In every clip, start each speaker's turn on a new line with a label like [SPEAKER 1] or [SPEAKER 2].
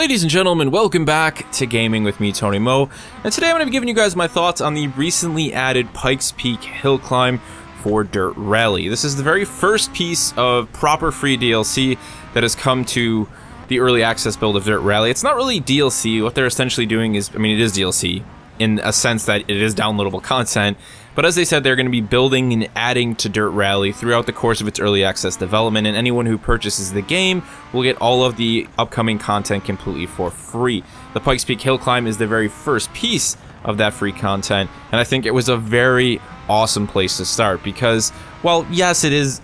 [SPEAKER 1] Ladies and gentlemen, welcome back to Gaming with me, Tony Mo, and today I'm going to be giving you guys my thoughts on the recently added Pikes Peak hill climb for Dirt Rally. This is the very first piece of proper free DLC that has come to the early access build of Dirt Rally. It's not really DLC. What they're essentially doing is, I mean, it is DLC in a sense that it is downloadable content, but as they said, they're going to be building and adding to Dirt Rally throughout the course of its early access development, and anyone who purchases the game will get all of the upcoming content completely for free. The Pikes Peak hill climb is the very first piece of that free content, and I think it was a very awesome place to start because, well, yes, it is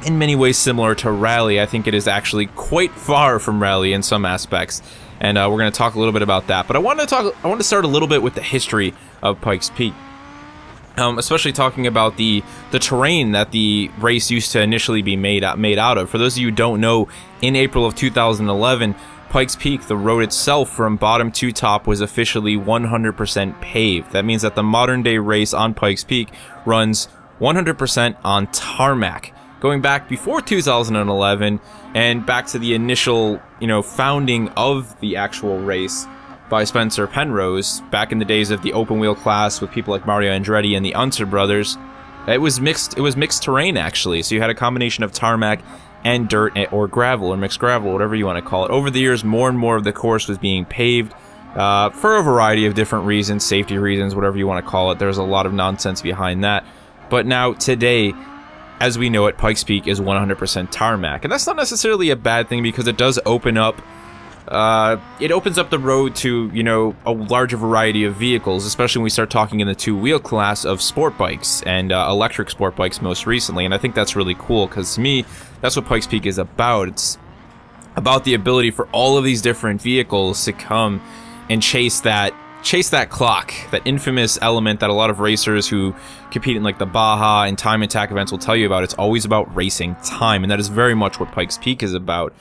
[SPEAKER 1] in many ways similar to Rally. I think it is actually quite far from Rally in some aspects, and we're going to talk a little bit about that. But I want to start a little bit with the history of Pikes Peak, especially talking about the terrain that the race used to initially be made out of. For those of you who don't know, in April of 2011, Pikes Peak, the road itself from bottom to top, was officially 100% paved. That means that the modern day race on Pikes Peak runs 100% on tarmac. Going back before 2011 and back to the initial, founding of the actual race by Spencer Penrose, back in the days of the open wheel class with people like Mario Andretti and the Unser brothers, it was mixed terrain actually. So you had a combination of tarmac and dirt or gravel or mixed gravel, whatever you want to call it. Over the years, more and more of the course was being paved for a variety of different reasons, safety reasons, whatever you want to call it. There's a lot of nonsense behind that. But now, today, as we know it, Pikes Peak is 100% tarmac. And that's not necessarily a bad thing because it does open up, it opens up the road to, a larger variety of vehicles, especially when we start talking in the two-wheel class of sport bikes and electric sport bikes most recently. And I think that's really cool because to me, that's what Pikes Peak is about. It's about the ability for all of these different vehicles to come and chase that clock, that infamous element that a lot of racers who compete in like the Baja and time attack events will tell you about. It's always about racing time, and that is very much what Pikes Peak is about.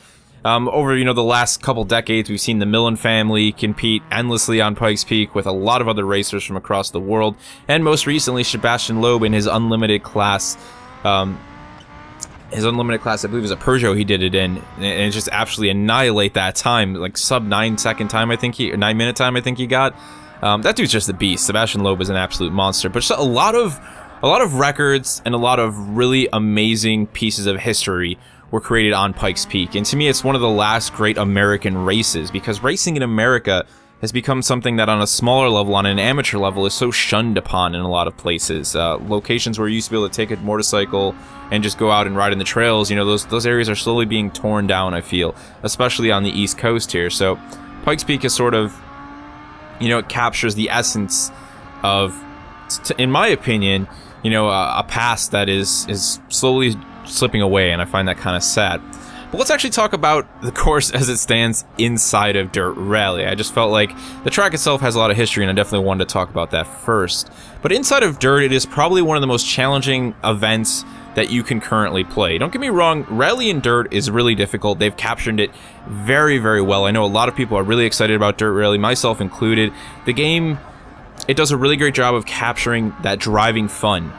[SPEAKER 1] Over the last couple decades, we've seen the Millen family compete endlessly on Pikes Peak with a lot of other racers from across the world, and most recently Sebastian Loeb in his unlimited class. His unlimited class, I believe, is a Peugeot he did it in, and just absolutely annihilate that time, like sub 9-second time, I think 9-minute time, I think he got. That dude's just a beast. Sebastian Loeb is an absolute monster. But just a lot of records and a lot of really amazing pieces of history were created on Pikes Peak. And to me, it's one of the last great American races, because racing in America has become something that on a smaller level, on an amateur level, is so shunned upon in a lot of places. Locations where you used to be able to take a motorcycle and just go out and ride in the trails, those areas are slowly being torn down, I feel, especially on the East Coast here. So Pikes Peak is sort of, it captures the essence of, in my opinion, a past that is slowly slipping away, and I find that kind of sad. But let's actually talk about the course as it stands inside of Dirt Rally. I just felt like the track itself has a lot of history, and I definitely wanted to talk about that first. But inside of Dirt, it is probably one of the most challenging events that you can currently play. Don't get me wrong, Rally and Dirt is really difficult. They've captured it very, very well. I know a lot of people are really excited about Dirt Rally, myself included. The game, it does a really great job of capturing that driving fun.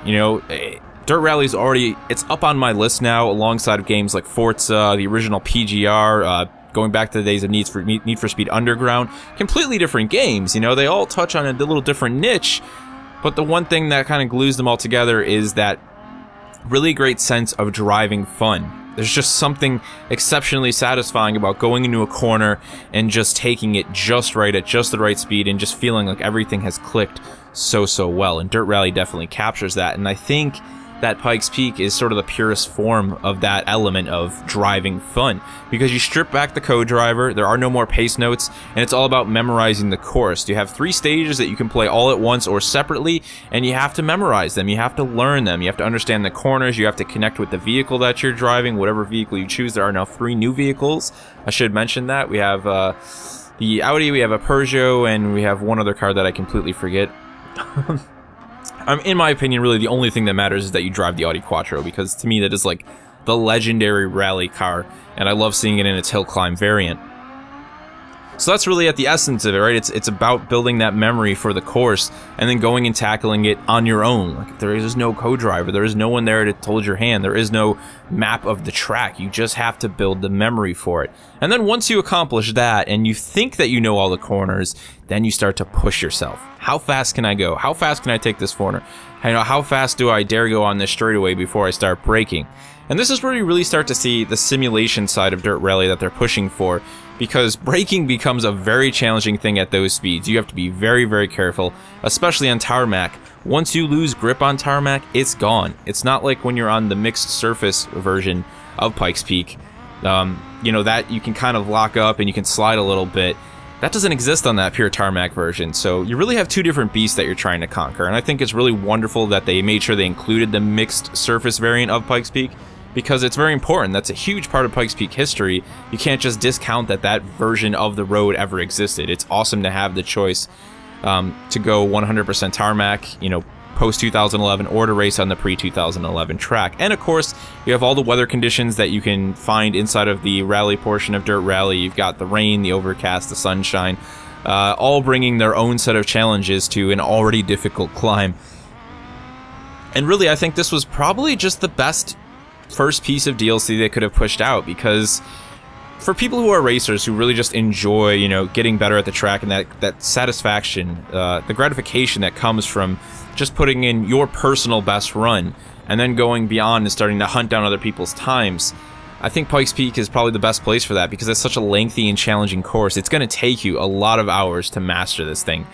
[SPEAKER 1] Dirt Rally is already, it's up on my list now alongside of games like Forza, the original PGR, going back to the days of Need for Speed Underground. Completely different games, they all touch on a little different niche, but the one thing that kind of glues them all together is that really great sense of driving fun. There's just something exceptionally satisfying about going into a corner and just taking it just right at just the right speed and just feeling like everything has clicked so well. And Dirt Rally definitely captures that, and I think that Pikes Peak is sort of the purest form of that element of driving fun, because you strip back the co-driver, there are no more pace notes, and it's all about memorizing the course. You have 3 stages that you can play all at once or separately, and you have to memorize them, you have to learn them, you have to understand the corners, you have to connect with the vehicle that you're driving, whatever vehicle you choose. There are now 3 new vehicles. I should mention that. We have the Audi, we have a Peugeot, and we have one other car that I completely forget. In my opinion, really the only thing that matters is that you drive the Audi Quattro, because to me that is like the legendary rally car, and I love seeing it in its hill climb variant. So that's really at the essence of it, right? It's about building that memory for the course and then going and tackling it on your own. Like, there is no co-driver, there is no one there to hold your hand, there is no map of the track. You just have to build the memory for it. And then once you accomplish that and you think that you know all the corners, then you start to push yourself. How fast can I go? How fast can I take this corner? How fast do I dare go on this straightaway before I start braking? And this is where you really start to see the simulation side of Dirt Rally that they're pushing for, because braking becomes a very challenging thing at those speeds. You have to be very, very careful, especially on tarmac. Once you lose grip on tarmac, it's gone. It's not like when you're on the mixed surface version of Pikes Peak, you know, that you can kind of lock up and you can slide a little bit. That doesn't exist on that pure tarmac version, so you really have two different beasts that you're trying to conquer, and I think it's really wonderful that they made sure they included the mixed surface variant of Pikes Peak, because it's very important. That's a huge part of Pikes Peak history. You can't just discount that that version of the road ever existed. It's awesome to have the choice to go 100% tarmac, you know, post-2011, or to race on the pre-2011 track. And of course, you have all the weather conditions that you can find inside of the rally portion of Dirt Rally. You've got the rain, the overcast, the sunshine, all bringing their own set of challenges to an already difficult climb. And really, I think this was probably just the best first piece of DLC they could have pushed out, because for people who are racers who really just enjoy, you know, getting better at the track and that satisfaction, the gratification that comes from just putting in your personal best run and then going beyond and starting to hunt down other people's times, I think Pikes Peak is probably the best place for that, because it's such a lengthy and challenging course. It's going to take you a lot of hours to master this thing.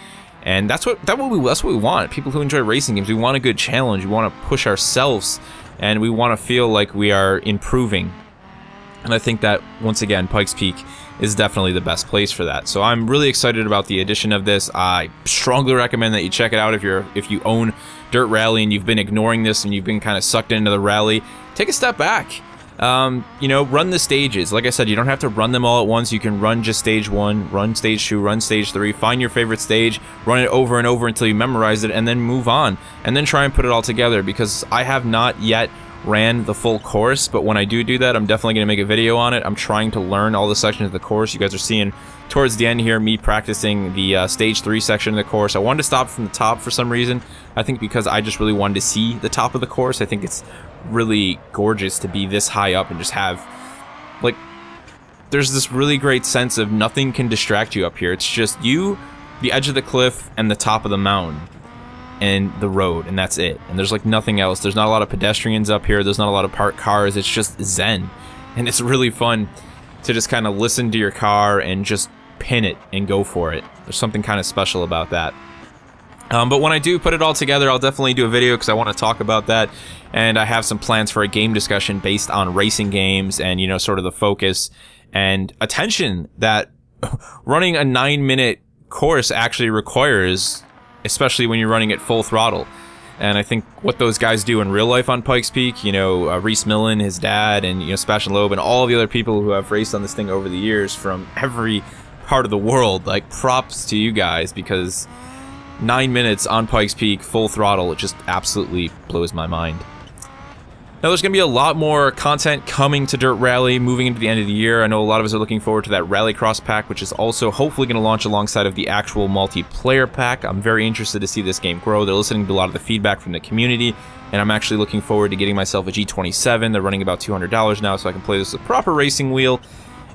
[SPEAKER 1] And that's what we want. People who enjoy racing games, we want a good challenge. We want to push ourselves, and we want to feel like we are improving. And I think that, once again, Pikes Peak is definitely the best place for that. So I'm really excited about the addition of this. I strongly recommend that you check it out if you own Dirt Rally and you've been ignoring this and you've been kind of sucked into the rally. Take a step back. You know, run the stages. Like I said, you don't have to run them all at once. You can run just stage 1, run stage 2, run stage 3, find your favorite stage, run it over and over until you memorize it, and then move on. And then try and put it all together, because I have not yet ran the full course, but when I do that, I'm definitely going to make a video on it. I'm trying to learn all the sections of the course. You guys are seeing towards the end here me practicing the stage 3 section of the course. I wanted to stop from the top for some reason. I think because I just really wanted to see the top of the course. I think it's really gorgeous to be this high up and just have, like, there's this really great sense of nothing can distract you up here. It's just you, the edge of the cliff, and the top of the mountain, and the road, and that's it. And there's like nothing else. There's not a lot of pedestrians up here. There's not a lot of parked cars. It's just zen, and it's really fun to just kind of listen to your car and just pin it and go for it. There's something kind of special about that. But when I do put it all together, I'll definitely do a video, because I want to talk about that, and I have some plans for a game discussion based on racing games and, you know, sort of the focus and attention that running a 9-minute course actually requires, especially when you're running at full throttle. And I think what those guys do in real life on Pikes Peak, you know, Reese Millen, his dad, and, you know, Sebastian Loeb, and all the other people who have raced on this thing over the years from every part of the world, like, props to you guys, because 9 minutes on Pikes Peak, full throttle, it just absolutely blows my mind. Now, there's going to be a lot more content coming to Dirt Rally moving into the end of the year. I know a lot of us are looking forward to that Rallycross pack, which is also hopefully going to launch alongside of the actual multiplayer pack. I'm very interested to see this game grow. They're listening to a lot of the feedback from the community, and I'm actually looking forward to getting myself a G27. They're running about $200 now, so I can play this with a proper racing wheel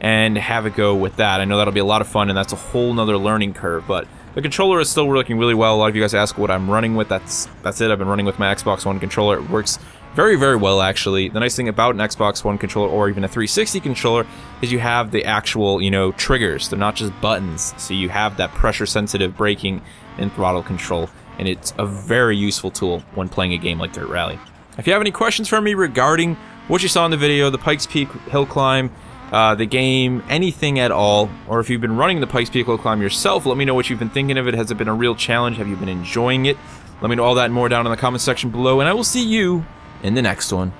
[SPEAKER 1] and have a go with that. I know that'll be a lot of fun, and that's a whole nother learning curve, but the controller is still working really well. A lot of you guys ask what I'm running with. That's it. I've been running with my Xbox One controller. It works very, very well, actually. The nice thing about an Xbox One controller, or even a 360 controller, is you have the actual, you know, triggers. They're not just buttons. So you have that pressure-sensitive braking and throttle control, and it's a very useful tool when playing a game like Dirt Rally. If you have any questions for me regarding what you saw in the video, the Pikes Peak hill climb, the game, anything at all, or if you've been running the Pikes Peak hill climb yourself, let me know what you've been thinking of it. Has it been a real challenge? Have you been enjoying it? Let me know all that and more down in the comment section below, and I will see you in the next one.